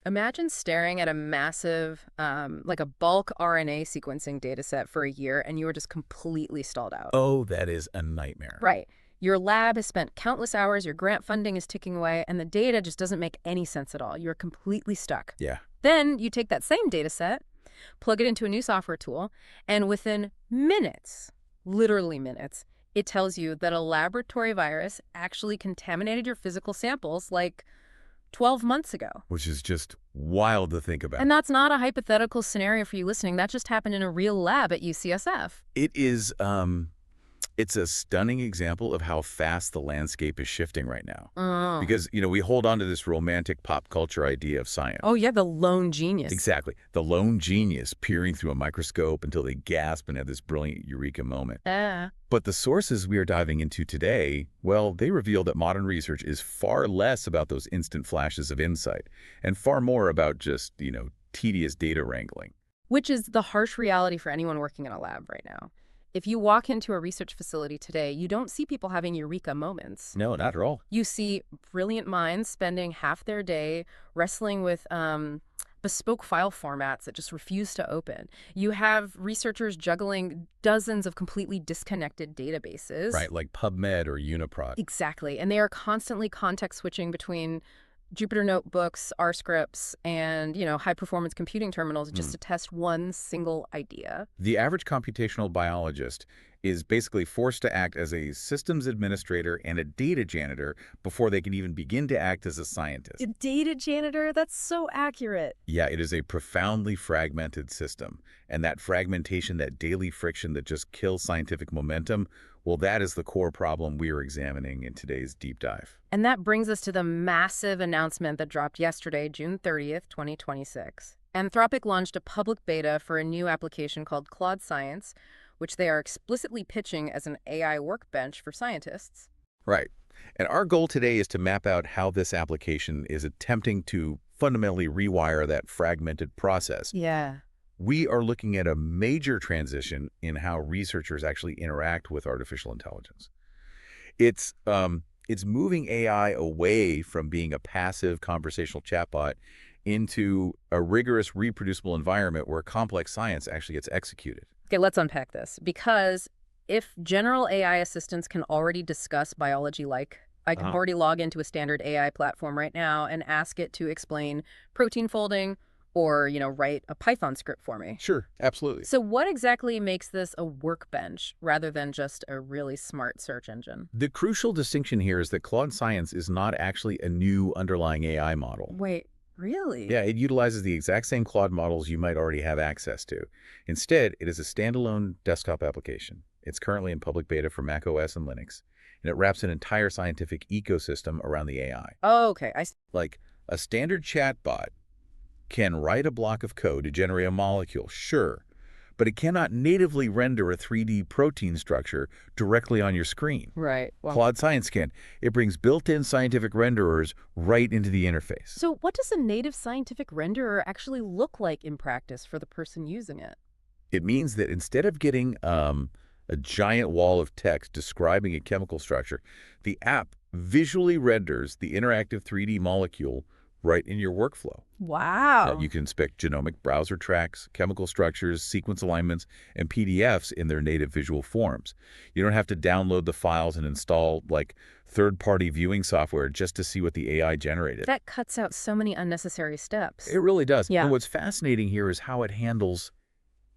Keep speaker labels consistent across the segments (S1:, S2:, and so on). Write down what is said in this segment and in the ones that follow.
S1: Imagine staring at a massive, like a bulk RNA sequencing data set for a year and you were just completely stalled out.
S2: Oh, that is a nightmare.
S1: Right. Your lab has spent countless hours, your grant funding is ticking away, and the data just doesn't make any sense at all. You're completely stuck.
S2: Yeah.
S1: Then you take that same data set, plug it into a new software tool, and within minutes, literally minutes, it tells you that a laboratory virus actually contaminated your physical samples like 12 months ago.
S2: Which is just wild to think about.
S1: And that's not a hypothetical scenario for you listening. That just happened in a real lab at UCSF.
S2: It is, it's a stunning example of how fast the landscape is shifting right now. Because, we hold on to this romantic pop culture idea of science.
S1: Oh, yeah, the lone genius.
S2: Exactly. The lone genius peering through a microscope until they gasp and have this brilliant eureka moment. But the sources we are diving into today, well, they reveal that modern research is far less about those instant flashes of insight and far more about just, tedious data wrangling.
S1: Which is the harsh reality for anyone working in a lab right now. If you walk into a research facility today, you don't see people having eureka moments.
S2: No, not at all.
S1: You see brilliant minds spending half their day wrestling with bespoke file formats that just refuse to open. You have researchers juggling dozens of completely disconnected databases.
S2: Right, like PubMed or Uniprot.
S1: Exactly. And they are constantly context switching between Jupyter notebooks, R scripts, and, high-performance computing terminals just to test one single idea.
S2: The average computational biologist is basically forced to act as a systems administrator and a data janitor before they can even begin to act as a scientist.
S1: A data janitor? That's so accurate.
S2: Yeah, it is a profoundly fragmented system. And that fragmentation, that daily friction that just kills scientific momentum, well, that is the core problem we are examining in today's deep dive.
S1: And that brings us to the massive announcement that dropped yesterday, June 30th, 2026. Anthropic launched a public beta for a new application called Claude Science, which they are explicitly pitching as an AI workbench for scientists.
S2: Right. And our goal today is to map out how this application is attempting to fundamentally rewire that fragmented process.
S1: Yeah.
S2: We are looking at a major transition in how researchers actually interact with artificial intelligence. It's moving AI away from being a passive conversational chatbot into a rigorous, reproducible environment where complex science actually gets executed.
S1: Okay, let's unpack this. Because if general AI assistants can already discuss biology like, I can already log into a standard AI platform right now and ask it to explain protein folding or, write a Python script for me.
S2: Sure, absolutely.
S1: So what exactly makes this a workbench rather than just a really smart search engine?
S2: The crucial distinction here is that Claude Science is not actually a new underlying AI model.
S1: Wait, really?
S2: Yeah, it utilizes the exact same Claude models you might already have access to. Instead, it is a standalone desktop application. It's currently in public beta for macOS and Linux, and it wraps an entire scientific ecosystem around the AI.
S1: Oh, okay.
S2: Like a standard chatbot can write a block of code to generate a molecule, sure, but it cannot natively render a 3D protein structure directly on your screen.
S1: Right. Well,
S2: Claude Science can. It brings built-in scientific renderers right into the interface.
S1: so what does a native scientific renderer actually look like in practice for the person using it?
S2: It means that instead of getting a giant wall of text describing a chemical structure, the app visually renders the interactive 3D molecule right in your workflow.
S1: Wow.
S2: You can inspect genomic browser tracks, chemical structures, sequence alignments, and PDFs in their native visual forms. You don't have to download the files and install, third-party viewing software just to see what the AI generated.
S1: That cuts out so many unnecessary steps.
S2: It really does.
S1: Yeah.
S2: And what's fascinating here is how it handles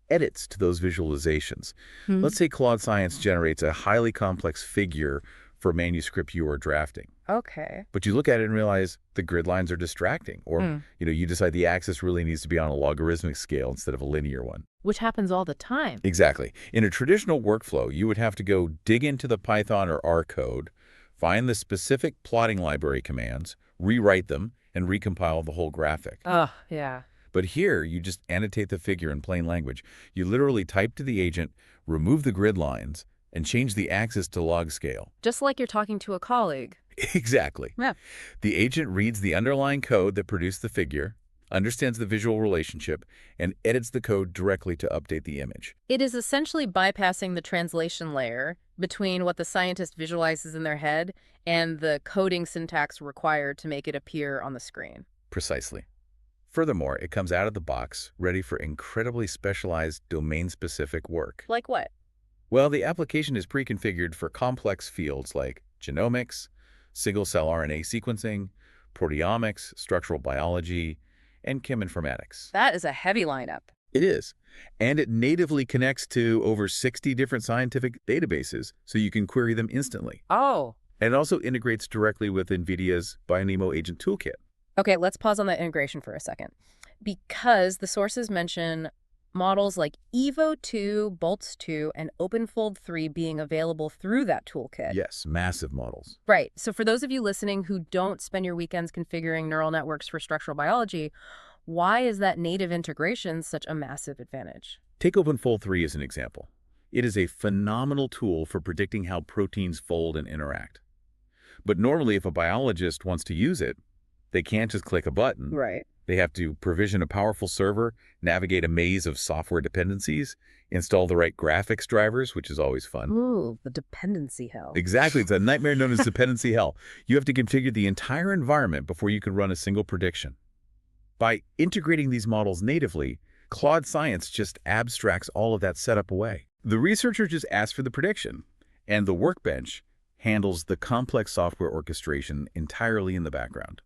S2: edits to those visualizations. Let's say Claude Science generates a highly complex figure for a manuscript you are drafting.
S1: Okay.
S2: But you look at it and realize the grid lines are distracting. Or, you decide the axis really needs to be on a logarithmic scale instead of a linear one.
S1: Which happens all the time.
S2: Exactly. In a traditional workflow, you would have to go dig into the Python or R code, find the specific plotting library commands, rewrite them, and recompile the whole graphic.
S1: Oh, yeah.
S2: But here, you just annotate the figure in plain language. You literally type to the agent, remove the grid lines, and change the axis to log scale.
S1: Just like you're talking to a colleague.
S2: Exactly.
S1: Yeah.
S2: The agent reads the underlying code that produced the figure, understands the visual relationship, and edits the code directly to update the image.
S1: It is essentially bypassing the translation layer between what the scientist visualizes in their head and the coding syntax required to make it appear on the screen.
S2: Precisely. Furthermore, it comes out of the box ready for incredibly specialized domain-specific work.
S1: Like what?
S2: Well, the application is pre-configured for complex fields like genomics, single-cell RNA sequencing, proteomics, structural biology, and cheminformatics.
S1: That is a heavy lineup.
S2: It is. And it natively connects to over 60 different scientific databases, so you can query them instantly.
S1: Oh.
S2: And it also integrates directly with NVIDIA's BioNeMo Agent Toolkit.
S1: Okay, let's pause on that integration for a second. Because the sources mention models like Evo2, Boltz-2, and OpenFold3 being available through that toolkit.
S2: Yes, massive models.
S1: Right. So for those of you listening who don't spend your weekends configuring neural networks for structural biology, why is that native integration such a massive advantage?
S2: Take OpenFold3 as an example. It is a phenomenal tool for predicting how proteins fold and interact. But normally, if a biologist wants to use it, they can't just click a button.
S1: Right.
S2: They have to provision a powerful server, navigate a maze of software dependencies, install the right graphics drivers, which is always fun.
S1: Ooh, the dependency hell.
S2: Exactly. It's a nightmare known as dependency hell. You have to configure the entire environment before you can run a single prediction. By integrating these models natively, Claude Science just abstracts all of that setup away. The researcher just asks for the prediction, and the workbench handles the complex software orchestration entirely in the background.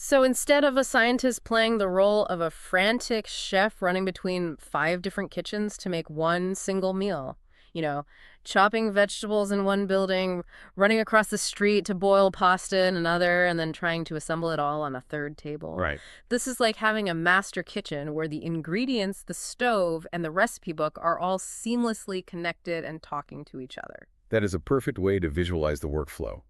S1: So instead of a scientist playing the role of a frantic chef running between 5 different kitchens to make one single meal, chopping vegetables in one building, running across the street to boil pasta in another, and then trying to assemble it all on a third table.
S2: Right.
S1: This is like having a master kitchen where the ingredients, the stove, and the recipe book are all seamlessly connected and talking to each other.
S2: That is a perfect way to visualize the workflow.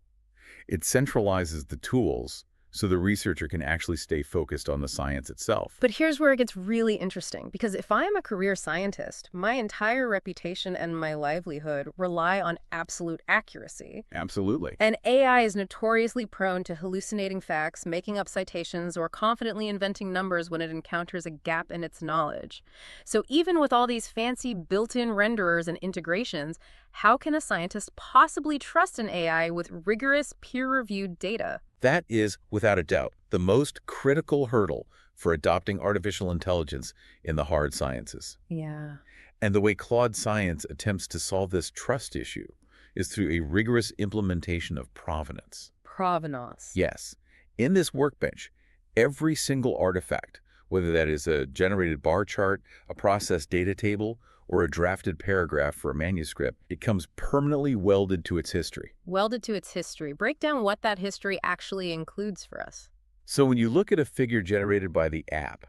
S2: It centralizes the tools so the researcher can actually stay focused on the science itself.
S1: But here's where it gets really interesting, because if I'm a career scientist, my entire reputation and my livelihood rely on absolute accuracy.
S2: Absolutely.
S1: And AI is notoriously prone to hallucinating facts, making up citations, or confidently inventing numbers when it encounters a gap in its knowledge. So even with all these fancy built-in renderers and integrations, how can a scientist possibly trust an AI with rigorous, peer-reviewed data?
S2: That is, without a doubt, the most critical hurdle for adopting artificial intelligence in the hard sciences.
S1: Yeah.
S2: And the way Claude Science attempts to solve this trust issue is through a rigorous implementation of provenance.
S1: Provenance.
S2: Yes. In this workbench, every single artifact, whether that is a generated bar chart, a processed data table, or a drafted paragraph for a manuscript, it comes permanently welded to its history.
S1: Welded to its history. Break down what that history actually includes for us.
S2: So when you look at a figure generated by the app,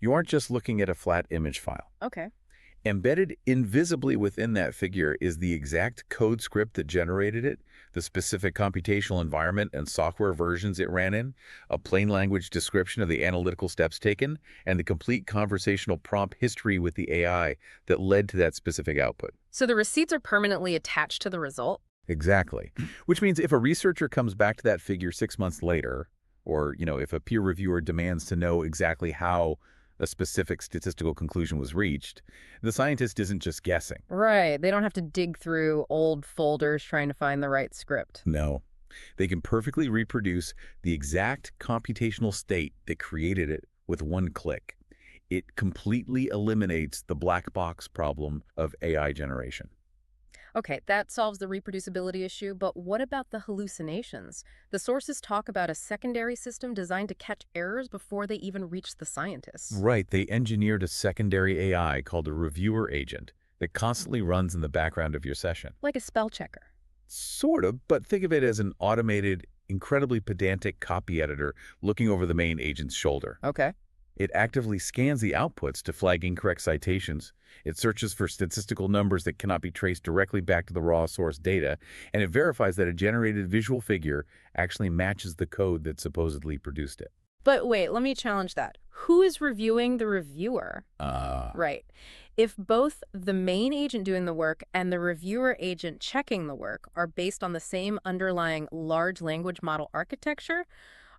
S2: you aren't just looking at a flat image file.
S1: Okay.
S2: Embedded invisibly within that figure is the exact code script that generated it, the specific computational environment and software versions it ran in, a plain language description of the analytical steps taken, and the complete conversational prompt history with the AI that led to that specific output.
S1: So the receipts are permanently attached to the result?
S2: Exactly. Which means if a researcher comes back to that figure 6 months later, or, if a peer reviewer demands to know exactly how a specific statistical conclusion was reached, the scientist isn't just guessing.
S1: Right. They don't have to dig through old folders trying to find the right script.
S2: No. They can perfectly reproduce the exact computational state that created it with one click. It completely eliminates the black box problem of AI generation.
S1: Okay, that solves the reproducibility issue, but what about the hallucinations? The sources talk about a secondary system designed to catch errors before they even reach the scientists.
S2: Right, they engineered a secondary AI called a reviewer agent that constantly runs in the background of your session.
S1: Like a spell checker.
S2: Sort of, but think of it as an automated, incredibly pedantic copy editor looking over the main agent's shoulder.
S1: Okay.
S2: It actively scans the outputs to flag incorrect citations. It searches for statistical numbers that cannot be traced directly back to the raw source data, and it verifies that a generated visual figure actually matches the code that supposedly produced it.
S1: But wait, let me challenge that. Who is reviewing the reviewer? Right. If both the main agent doing the work and the reviewer agent checking the work are based on the same underlying large language model architecture,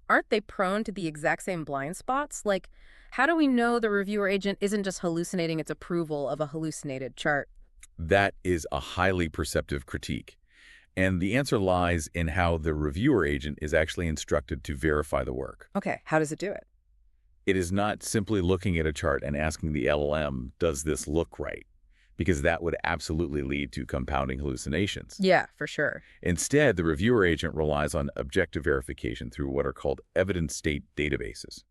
S1: aren't they prone to the exact same blind spots? Like, how do we know the reviewer agent isn't just hallucinating its approval of a hallucinated chart?
S2: That is a highly perceptive critique. And the answer lies in how the reviewer agent is actually instructed to verify the work.
S1: Okay, how does it do it?
S2: It is not simply looking at a chart and asking the LLM, does this look right? Because that would absolutely lead to compounding hallucinations.
S1: Yeah, for sure.
S2: Instead, the reviewer agent relies on objective verification through what are called evidence state databases.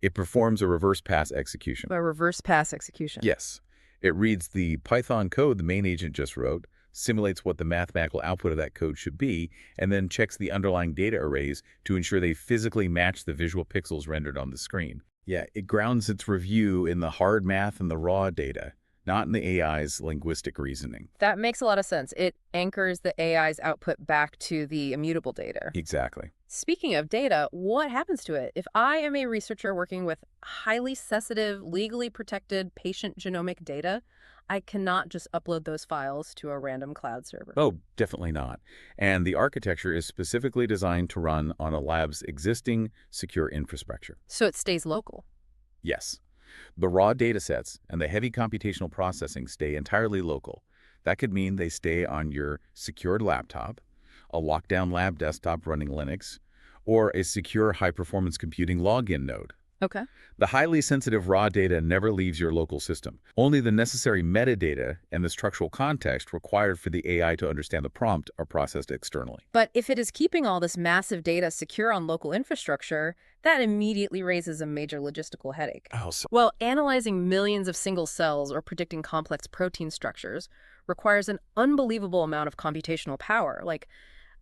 S2: It performs a reverse pass execution.
S1: A reverse pass execution.
S2: Yes. It reads the Python code the main agent just wrote, simulates what the mathematical output of that code should be, and then checks the underlying data arrays to ensure they physically match the visual pixels rendered on the screen. Yeah, it grounds its review in the hard math and the raw data, not in the AI's linguistic reasoning.
S1: That makes a lot of sense. It anchors the AI's output back to the immutable data.
S2: Exactly.
S1: Speaking of data, what happens to it? If I am a researcher working with highly sensitive, legally protected patient genomic data, I cannot just upload those files to a random cloud server.
S2: Oh, definitely not. And the architecture is specifically designed to run on a lab's existing secure infrastructure.
S1: So it stays local.
S2: Yes. The raw data sets and the heavy computational processing stay entirely local. That could mean they stay on your secured laptop, a lockdown lab desktop running Linux, or a secure high-performance computing login node.
S1: Okay.
S2: The highly sensitive raw data never leaves your local system. Only the necessary metadata and the structural context required for the AI to understand the prompt are processed externally.
S1: But if it is keeping all this massive data secure on local infrastructure, that immediately raises a major logistical headache.
S2: Oh, so
S1: Well, analyzing millions of single cells or predicting complex protein structures requires an unbelievable amount of computational power. Like,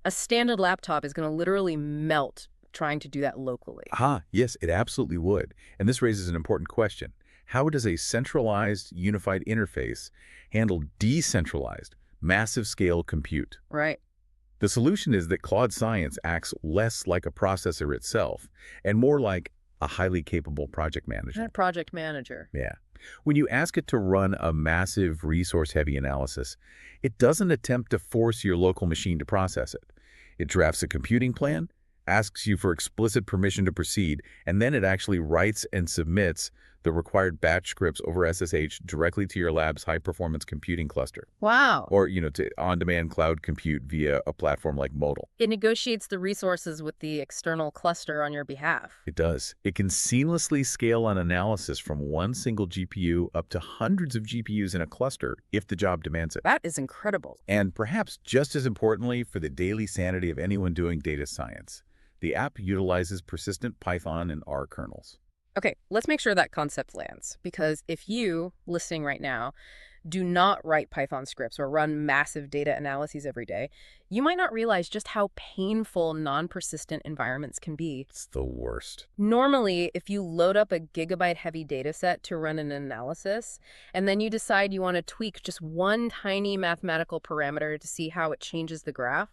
S1: a standard laptop is going to literally melt trying to do that locally.
S2: Yes, it absolutely would. And this raises an important question. How does a centralized, unified interface handle decentralized, massive-scale compute?
S1: Right.
S2: The solution is that Claude Science acts less like a processor itself and more like a highly capable project manager.
S1: A project manager.
S2: Yeah. When you ask it to run a massive resource-heavy analysis, it doesn't attempt to force your local machine to process it. It drafts a computing plan, asks you for explicit permission to proceed, and then it actually writes and submits the required batch scripts over SSH directly to your lab's high-performance computing cluster.
S1: Wow.
S2: Or, to on-demand cloud compute via a platform like Modal.
S1: It negotiates the resources with the external cluster on your behalf.
S2: It does. It can seamlessly scale an analysis from one single GPU up to hundreds of GPUs in a cluster if the job demands it.
S1: That is incredible.
S2: And perhaps just as importantly for the daily sanity of anyone doing data science, the app utilizes persistent Python and R kernels.
S1: Okay, let's make sure that concept lands, because if you, listening right now, do not write Python scripts or run massive data analyses every day, you might not realize just how painful non-persistent environments can be.
S2: It's the worst.
S1: Normally, if you load up a gigabyte-heavy data set to run an analysis, and then you decide you want to tweak just one tiny mathematical parameter to see how it changes the graph,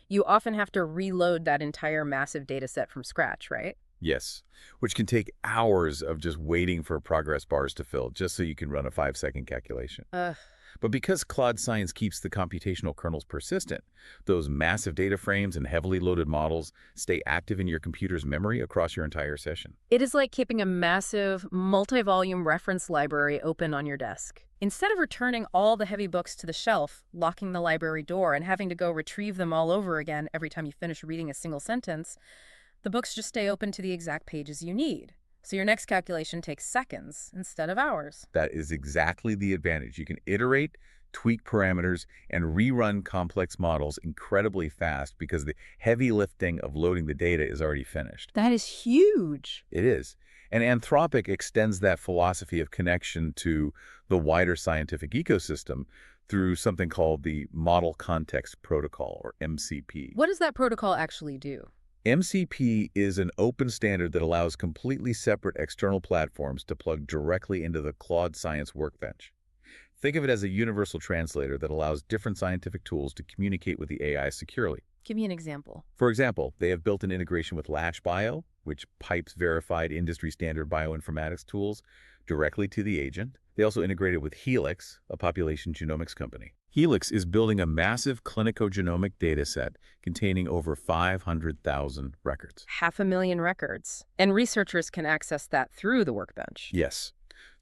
S1: you often have to reload that entire massive data set from scratch, right?
S2: Yes, which can take hours of just waiting for progress bars to fill just so you can run a 5-second calculation. But because Claude Science keeps the computational kernels persistent, those massive data frames and heavily loaded models stay active in your computer's memory across your entire session.
S1: It is like keeping a massive, multi-volume reference library open on your desk. Instead of returning all the heavy books to the shelf, locking the library door, and having to go retrieve them all over again every time you finish reading a single sentence, the books just stay open to the exact pages you need. So your next calculation takes seconds instead of hours.
S2: That is exactly the advantage. You can iterate, tweak parameters, and rerun complex models incredibly fast because the heavy lifting of loading the data is already finished.
S1: That is huge.
S2: It is. And Anthropic extends that philosophy of connection to the wider scientific ecosystem through something called the Model Context Protocol, or MCP.
S1: What does that protocol actually do?
S2: MCP is an open standard that allows completely separate external platforms to plug directly into the Claude Science workbench. Think of it as a universal translator that allows different scientific tools to communicate with the AI securely.
S1: Give me an example.
S2: For example, they have built an integration with LatchBio, which pipes verified industry-standard bioinformatics tools directly to the agent. They also integrated with Helix, a population genomics company. Helix is building a massive clinicogenomic dataset containing over 500,000 records.
S1: 500,000 records. And researchers can access that through the workbench.
S2: Yes.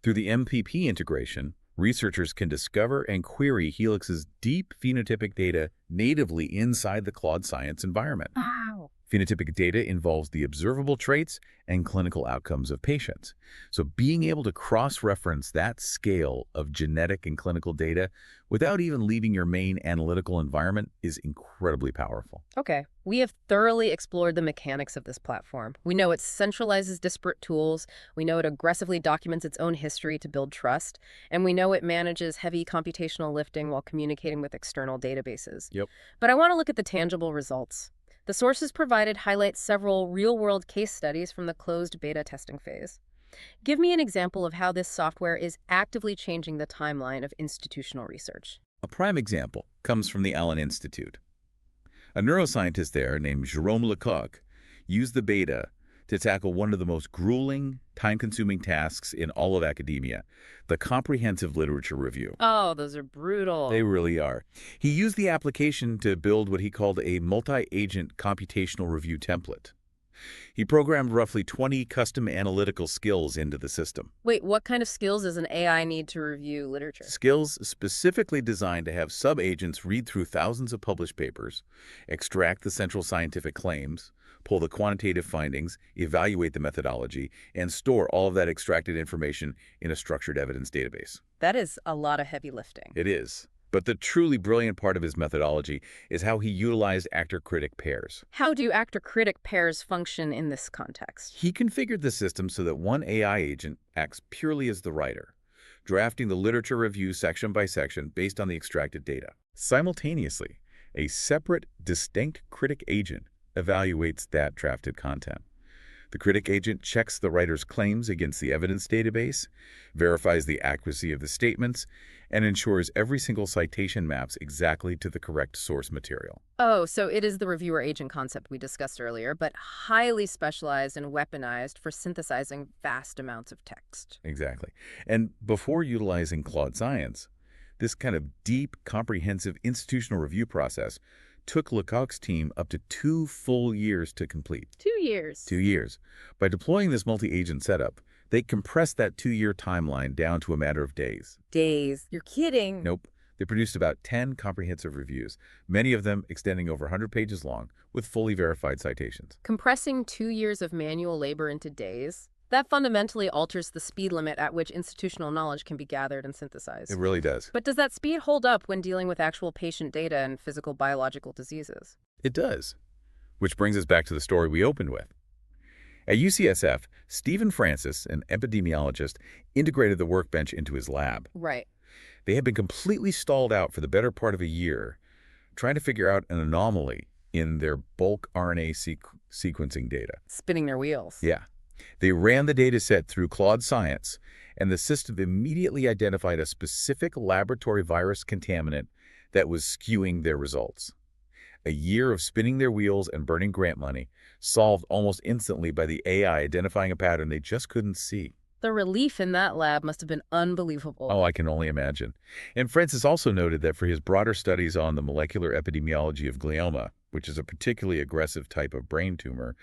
S2: Through the MPP integration, researchers can discover and query Helix's deep phenotypic data natively inside the Claude Science environment.
S1: Wow.
S2: Phenotypic data involves the observable traits and clinical outcomes of patients. So being able to cross-reference that scale of genetic and clinical data without even leaving your main analytical environment is incredibly powerful.
S1: Okay, we have thoroughly explored the mechanics of this platform. We know it centralizes disparate tools, we know it aggressively documents its own history to build trust, and we know it manages heavy computational lifting while communicating with external databases.
S2: Yep.
S1: But I want to look at the tangible results. The sources provided highlight several real-world case studies from the closed beta testing phase. Give me an example of how this software is actively changing the timeline of institutional research.
S2: A prime example comes from the Allen Institute. A neuroscientist there named Jerome Lecoq used the beta to tackle one of the most grueling, time-consuming tasks in all of academia, the comprehensive literature review.
S1: Oh, those are brutal.
S2: They really are. He used the application to build what he called a multi-agent computational review template. He programmed roughly 20 custom analytical skills into the system.
S1: Wait, what kind of skills does an AI need to review literature?
S2: Skills specifically designed to have sub-agents read through thousands of published papers, extract the central scientific claims, pull the quantitative findings, evaluate the methodology, and store all of that extracted information in a structured evidence database.
S1: That is a lot of heavy lifting.
S2: It is. But the truly brilliant part of his methodology is how he utilized actor-critic pairs.
S1: How do actor-critic pairs function in this context?
S2: He configured the system so that one AI agent acts purely as the writer, drafting the literature review section by section based on the extracted data. Simultaneously, a separate, distinct critic agent evaluates that drafted content. The critic agent checks the writer's claims against the evidence database, verifies the accuracy of the statements, and ensures every single citation maps exactly to the correct source material.
S1: Oh, so it is the reviewer agent concept we discussed earlier, but highly specialized and weaponized for synthesizing vast amounts of text.
S2: Exactly. And before utilizing Claude Science, this kind of deep, comprehensive institutional review process took Lecoq's team up to 2 full years to complete.
S1: 2 years.
S2: 2 years. By deploying this multi-agent setup, they compressed that 2-year timeline down to a matter of days.
S1: Days. You're kidding.
S2: Nope. They produced about 10 comprehensive reviews, many of them extending over 100 pages long, with fully verified citations.
S1: Compressing 2 years of manual labor into days? That fundamentally alters the speed limit at which institutional knowledge can be gathered and synthesized.
S2: It really does.
S1: But does that speed hold up when dealing with actual patient data and physical biological diseases?
S2: It does. Which brings us back to the story we opened with. At UCSF, Stephen Francis, an epidemiologist, integrated the workbench into his lab.
S1: Right.
S2: They had been completely stalled out for the better part of a year, trying to figure out an anomaly in their bulk RNA sequencing data.
S1: Spinning their wheels.
S2: Yeah. They ran the data set through Claude Science, and the system immediately identified a specific laboratory virus contaminant that was skewing their results. A year of spinning their wheels and burning grant money, solved almost instantly by the AI identifying a pattern they just couldn't see.
S1: The relief in that lab must have been unbelievable.
S2: Oh, I can only imagine. And Francis also noted that for his broader studies on the molecular epidemiology of glioma, which is a particularly aggressive type of brain tumor,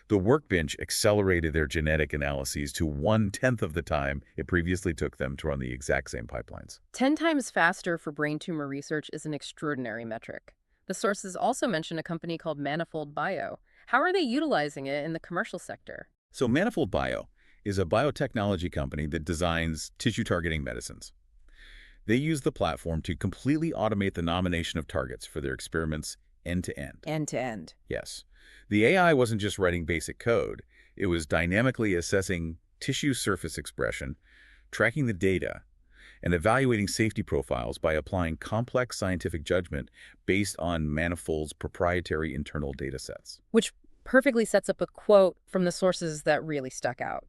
S2: the workbench accelerated their genetic analyses to 1/10 of the time it previously took them to run the exact same pipelines.
S1: 10 times faster for brain tumor research is an extraordinary metric. The sources also mention a company called Manifold Bio. How are they utilizing it in the commercial sector?
S2: So Manifold Bio is a biotechnology company that designs tissue-targeting medicines. They use the platform to completely automate the nomination of targets for their experiments end-to-end.
S1: End-to-end.
S2: Yes. The AI wasn't just writing basic code. It was dynamically assessing tissue surface expression, tracking the data, and evaluating safety profiles by applying complex scientific judgment based on Manifold's proprietary internal data sets.
S1: Which perfectly sets up a quote from the sources that really stuck out.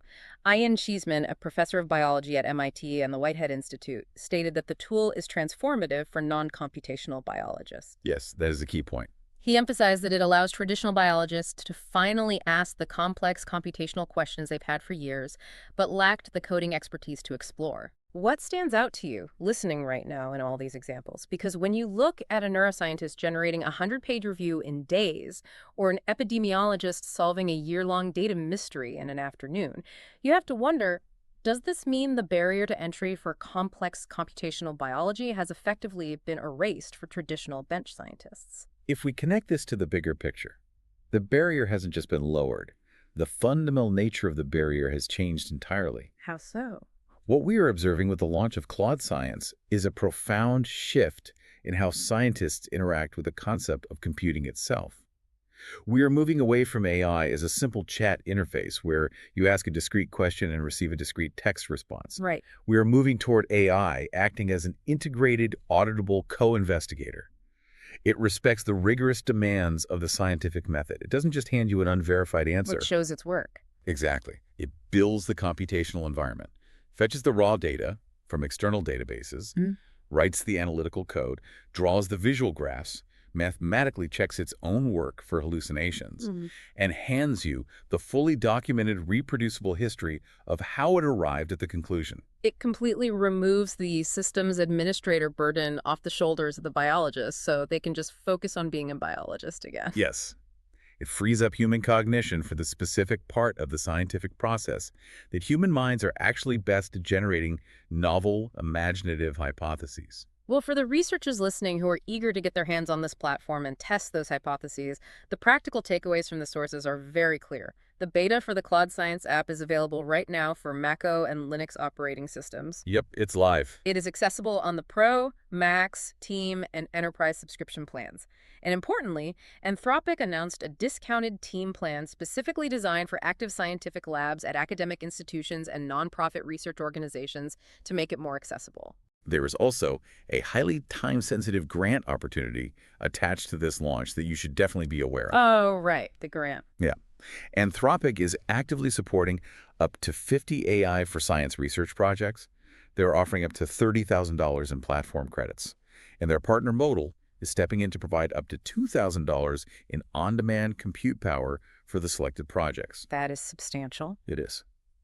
S1: Ian Cheeseman, a professor of biology at MIT and the Whitehead Institute, stated that the tool is transformative for non-computational biologists.
S2: Yes, that is the key point.
S1: He emphasized that it allows traditional biologists to finally ask the complex computational questions they've had for years, but lacked the coding expertise to explore. What stands out to you listening right now in all these examples? Because when you look at a neuroscientist generating a 100-page review in days, or an epidemiologist solving a year-long data mystery in an afternoon, you have to wonder, does this mean the barrier to entry for complex computational biology has effectively been erased for traditional bench scientists?
S2: If we connect this to the bigger picture, The barrier hasn't just been lowered. The fundamental nature of the barrier has changed entirely.
S1: How so?
S2: What we are observing with the launch of Claude Science is a profound shift in how scientists interact with the concept of computing itself. We are moving away from AI as a simple chat interface where you ask a discrete question and receive a discrete text response.
S1: Right.
S2: We are moving toward AI acting as an integrated, auditable co-investigator. It respects the rigorous demands of the scientific method. It doesn't just hand you an unverified
S1: Which
S2: answer.
S1: shows its work.
S2: Exactly. It builds the computational environment, fetches the raw data from external databases, writes the analytical code, draws the visual graphs, mathematically checks its own work for hallucinations, and hands you the fully documented reproducible history of how it arrived at the conclusion.
S1: It completely removes the systems administrator burden off the shoulders of the biologists so they can just focus on being a biologist again.
S2: Yes, it frees up human cognition for the specific part of the scientific process that human minds are actually best at generating novel, imaginative hypotheses.
S1: Well, for the researchers listening who are eager to get their hands on this platform and test those hypotheses, the practical takeaways from the sources are very clear. The beta for the Claude Science app is available right now for macOS and Linux operating systems.
S2: Yep, it's live.
S1: It is accessible on the Pro, Max, Team, and Enterprise subscription plans. And importantly, Anthropic announced a discounted Team plan specifically designed for active scientific labs at academic institutions and nonprofit research organizations to make it more accessible.
S2: There is also a highly time-sensitive grant opportunity attached to this launch that you should definitely be aware of.
S1: Oh, right, the grant.
S2: Yeah. Anthropic is actively supporting up to 50 AI for science research projects. They're offering up to $30,000 in platform credits. And their partner Modal is stepping in to provide up to $2,000 in on-demand compute power for the selected projects.
S1: That is substantial.
S2: It is.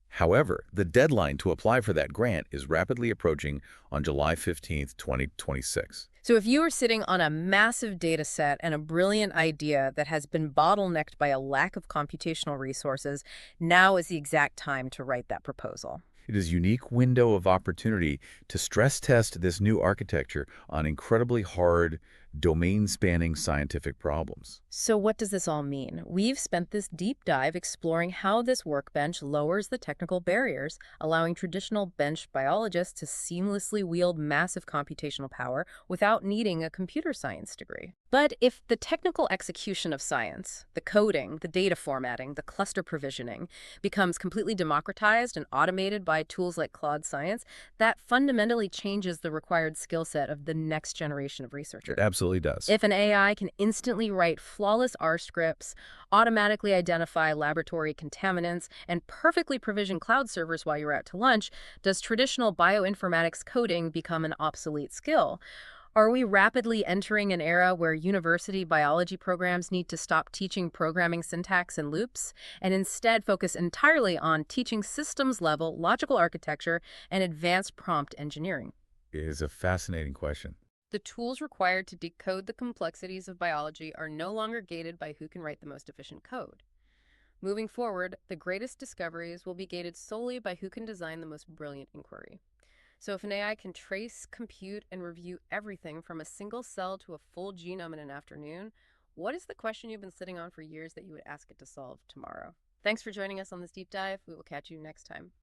S2: However, the deadline to apply for that grant is rapidly approaching on July 15th, 2026.
S1: So if you are sitting on a massive data set and a brilliant idea that has been bottlenecked by a lack of computational resources, now is the exact time to write that proposal.
S2: It is a unique window of opportunity to stress test this new architecture on incredibly hard, domain-spanning scientific problems.
S1: So what does this all mean? We've spent this deep dive exploring how this workbench lowers the technical barriers, allowing traditional bench biologists to seamlessly wield massive computational power without needing a computer science degree. But if the technical execution of science, the coding, the data formatting, the cluster provisioning, becomes completely democratized and automated by tools like Claude Science, that fundamentally changes the required skill set of the next generation of researchers.
S2: It absolutely does.
S1: If an AI can instantly write flawless R scripts, automatically identify laboratory contaminants, and perfectly provision cloud servers while you're out to lunch, does traditional bioinformatics coding become an obsolete skill? Are we rapidly entering an era where university biology programs need to stop teaching programming syntax and loops and instead focus entirely on teaching systems-level logical architecture and advanced prompt engineering?
S2: It is a fascinating question.
S1: The tools required to decode the complexities of biology are no longer gated by who can write the most efficient code. Moving forward, the greatest discoveries will be gated solely by who can design the most brilliant inquiry. So if an AI can trace, compute, and review everything from a single cell to a full genome in an afternoon, what is the question you've been sitting on for years that you would ask it to solve tomorrow? Thanks for joining us on this deep dive. We will catch you next time.